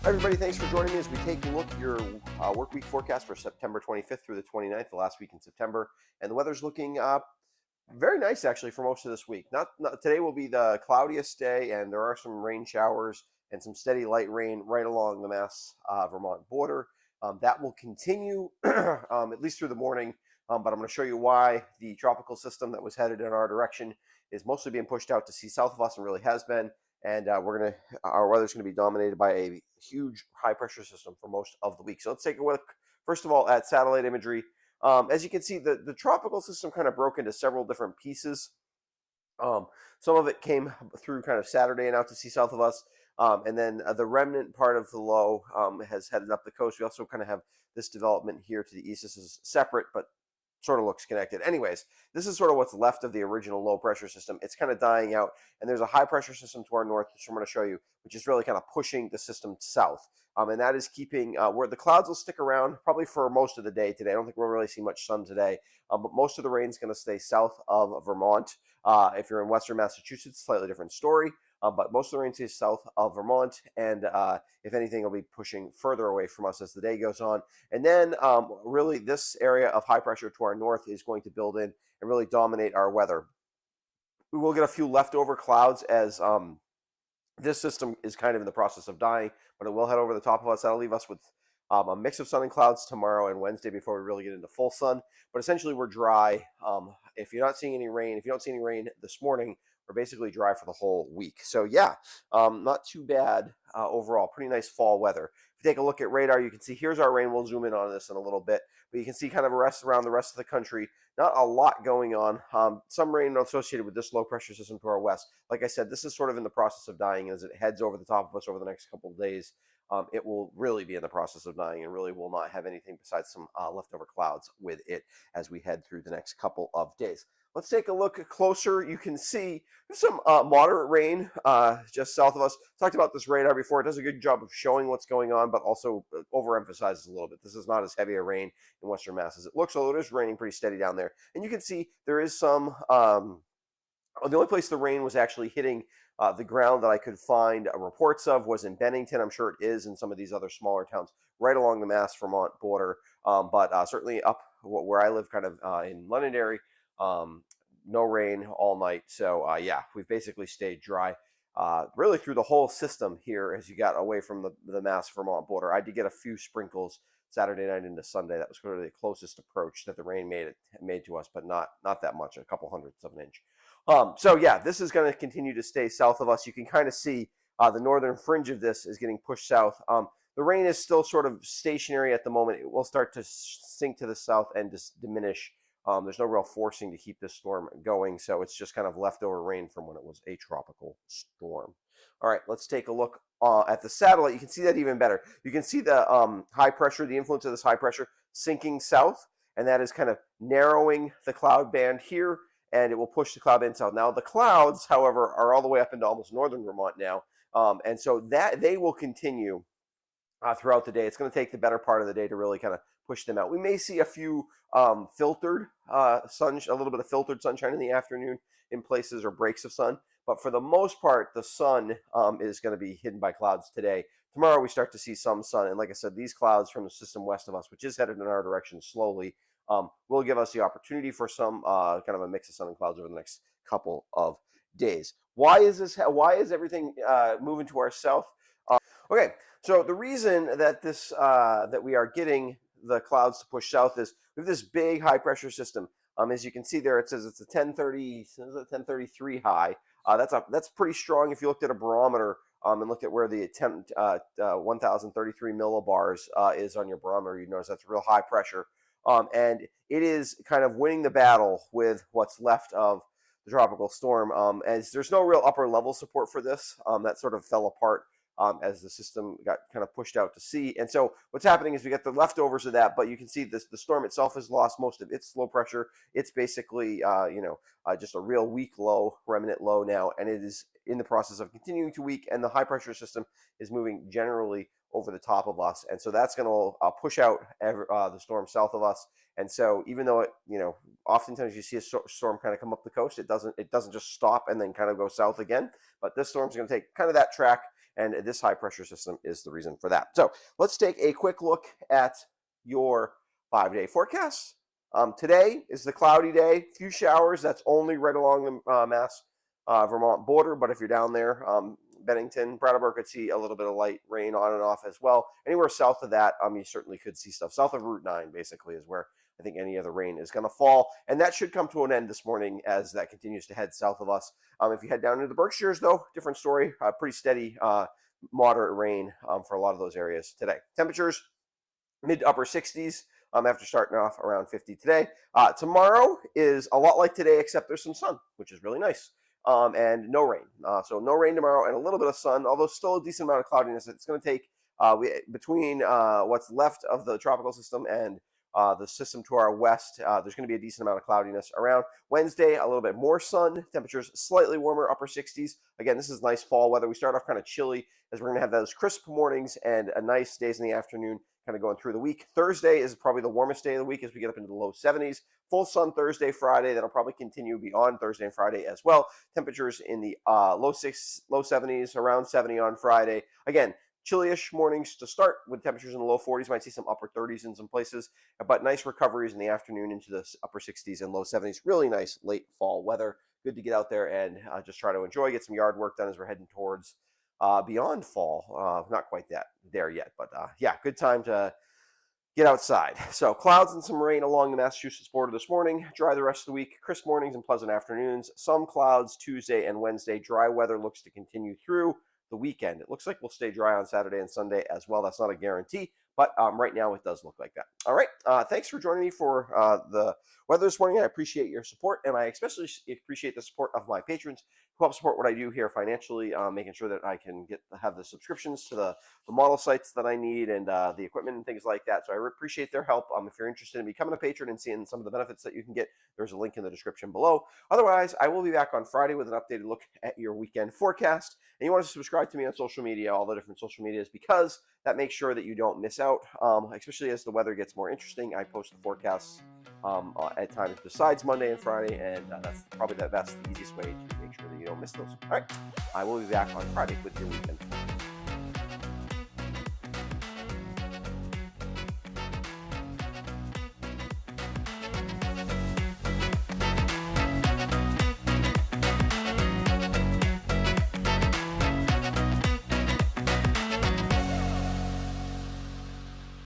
Hi, everybody. Thanks for joining me as we take a look at your work week forecast for September 25th through the 29th, the last week in September. And the weather's looking very nice, actually, for most of this week. Not today will be the cloudiest day, and there are some rain showers and some steady light rain right along the Mass Vermont border. That will continue at least through the morning. But I'm going to show you why the tropical system that was headed in our direction is mostly being pushed out to sea south of us and really has been. And our weather's going to be dominated by a huge high pressure system for most of the week. So let's take a look, first of all, at satellite imagery. As you can see, the tropical system kind of broke into several different pieces. Some of it came through kind of Saturday and out to sea south of us. And then the remnant part of the low has headed up the coast. We also kind of have this development here to the east. This is separate, but sort of looks connected. Anyways, this is sort of what's left of the original low pressure system. It's kind of dying out, and there's a high pressure system to our north, which I'm going to show you, which is really kind of pushing the system south. And that is keeping where the clouds will stick around probably for most of the day today. I don't think we'll really see much sun today, but most of the rain is going to stay south of Vermont. If you're in western Massachusetts, slightly different story. But most of the rain stays south of Vermont, and if anything, it'll be pushing further away from us as the day goes on. And then really this area of high pressure to our north is going to build in and really dominate our weather. We will get a few leftover clouds as this system is kind of in the process of dying, but it will head over the top of us. That'll leave us with a mix of sun and clouds tomorrow and Wednesday before we really get into full sun. But essentially, we're dry. If you're not seeing any rain, if you don't see any rain this morning, we're basically dry for the whole week. So yeah, not too bad overall. Pretty nice fall weather. If you take a look at radar, you can see here's our rain. We'll zoom in on this in a little bit, but you can see kind of around the rest of the country. Not a lot going on. Some rain associated with this low pressure system to our west. Like I said, this is sort of in the process of dying as it heads over the top of us over the next couple of days. It will really be in the process of dying and really will not have anything besides some leftover clouds with it as we head through the next couple of days. Let's take a look closer. You can see some moderate rain just south of us. Talked about this radar before. It does a good job of showing what's going on, but also overemphasizes a little bit. This is not as heavy a rain in western Mass as it looks, although it is raining pretty steady down there. And you can see there is some the only place the rain was actually hitting the ground that I could find reports of was in Bennington. I'm sure it is in some of these other smaller towns right along the Mass Vermont border, but certainly up where I live, kind of in Londonderry, no rain all night. So yeah, we've basically stayed dry really through the whole system here as you got away from the Mass Vermont border. I did get a few sprinkles Saturday night into Sunday. That was sort of the closest approach that the rain made to us, but not that much, a couple hundredths of an inch. So yeah, this is going to continue to stay south of us. You can kind of see the northern fringe of this is getting pushed south. The rain is still sort of stationary at the moment. It will start to sink to the south and just diminish. There's no real forcing to keep this storm going, so it's just kind of leftover rain from when it was a tropical storm. All right, let's take a look at the satellite. You can see that even better. You can see the high pressure, the influence of this high pressure sinking south, and that is kind of narrowing the cloud band here, and it will push the cloud band south. Now, the clouds, however, are all the way up into almost northern Vermont now, and so that they will continue throughout the day. It's going to take the better part of the day to really kind of push them out. We may see a few filtered sun, a little bit of filtered sunshine in the afternoon in places, or breaks of sun. But for the most part, the sun is going to be hidden by clouds today. Tomorrow we start to see some sun, and like I said, these clouds from the system west of us, which is headed in our direction slowly, will give us the opportunity for some kind of a mix of sun and clouds over the next couple of days. Why is this? Why is everything moving to our south? Okay, so the reason that that we are getting the clouds to push south is we have this big high pressure system. As you can see there, it says it's a 1033 high. That's pretty strong. If you looked at a barometer and looked at where the 1033 millibars is on your barometer, you'd notice that's real high pressure. And it is kind of winning the battle with what's left of the tropical storm. As there's no real upper level support for this, that sort of fell apart as the system got kind of pushed out to sea. And so what's happening is we get the leftovers of that, but you can see the storm itself has lost most of its low pressure. It's basically, just a real weak low, remnant low now, and it is in the process of continuing to weak, and the high pressure system is moving generally over the top of us. And so that's going to push out the storm south of us. And so even though oftentimes you see a storm kind of come up the coast, it doesn't just stop and then kind of go south again. But this storm's going to take kind of that track. and this high pressure system is the reason for that. So let's take a quick look at your 5-day forecast. Today is the cloudy day, few showers. That's only right along the Mass Vermont border, but if you're down there, Bennington, Brattleboro could see a little bit of light rain on and off as well. Anywhere south of that, you certainly could see stuff. South of Route 9, basically, is where I think any of the rain is going to fall. And that should come to an end this morning as that continues to head south of us. If you head down into the Berkshires, though, different story. Pretty steady, moderate rain for a lot of those areas today. Temperatures, mid to upper 60s. After starting off around 50 today. Tomorrow is a lot like today, except there's some sun, which is really nice. And no rain. So no rain tomorrow and a little bit of sun, although still a decent amount of cloudiness. It's going to take between what's left of the tropical system and the system to our west. There's going to be a decent amount of cloudiness around. Wednesday, a little bit more sun. Temperatures slightly warmer, upper 60s. Again, this is nice fall weather. We start off kind of chilly as we're going to have those crisp mornings and a nice days in the afternoon kind of going through the week. Thursday is probably the warmest day of the week as we get up into the low 70s. Full sun Thursday, Friday. That'll probably continue beyond Thursday and Friday as well. Temperatures in the low 70s, around 70 on Friday. Again, chilly-ish mornings to start with temperatures in the low 40s. Might see some upper 30s in some places, but nice recoveries in the afternoon into the upper 60s and low 70s. Really nice late fall weather. Good to get out there and just try to enjoy, get some yard work done as we're heading towards beyond fall. Not quite there yet, but yeah, good time to get outside. So clouds and some rain along the Massachusetts border this morning. Dry the rest of the week. Crisp mornings and pleasant afternoons. Some clouds Tuesday and Wednesday. Dry weather looks to continue through the weekend. It looks like we'll stay dry on Saturday and Sunday as well. That's not a guarantee, but right now it does look like that. All right. Thanks for joining me for the weather this morning. I appreciate your support, and I especially appreciate the support of my patrons who help support what I do here financially, making sure that I can have the subscriptions to the model sites that I need and the equipment and things like that. So I appreciate their help. If you're interested in becoming a patron and seeing some of the benefits that you can get, there's a link in the description below. Otherwise, I will be back on Friday with an updated look at your weekend forecast. And you want to subscribe to me on social media, all the different social medias, because that makes sure that you don't miss out, especially as the weather gets more interesting. I post the forecasts at times besides Monday and Friday, and that's probably the easiest way to make sure that you don't miss those. All right, I will be back on Friday with your weekend forecast.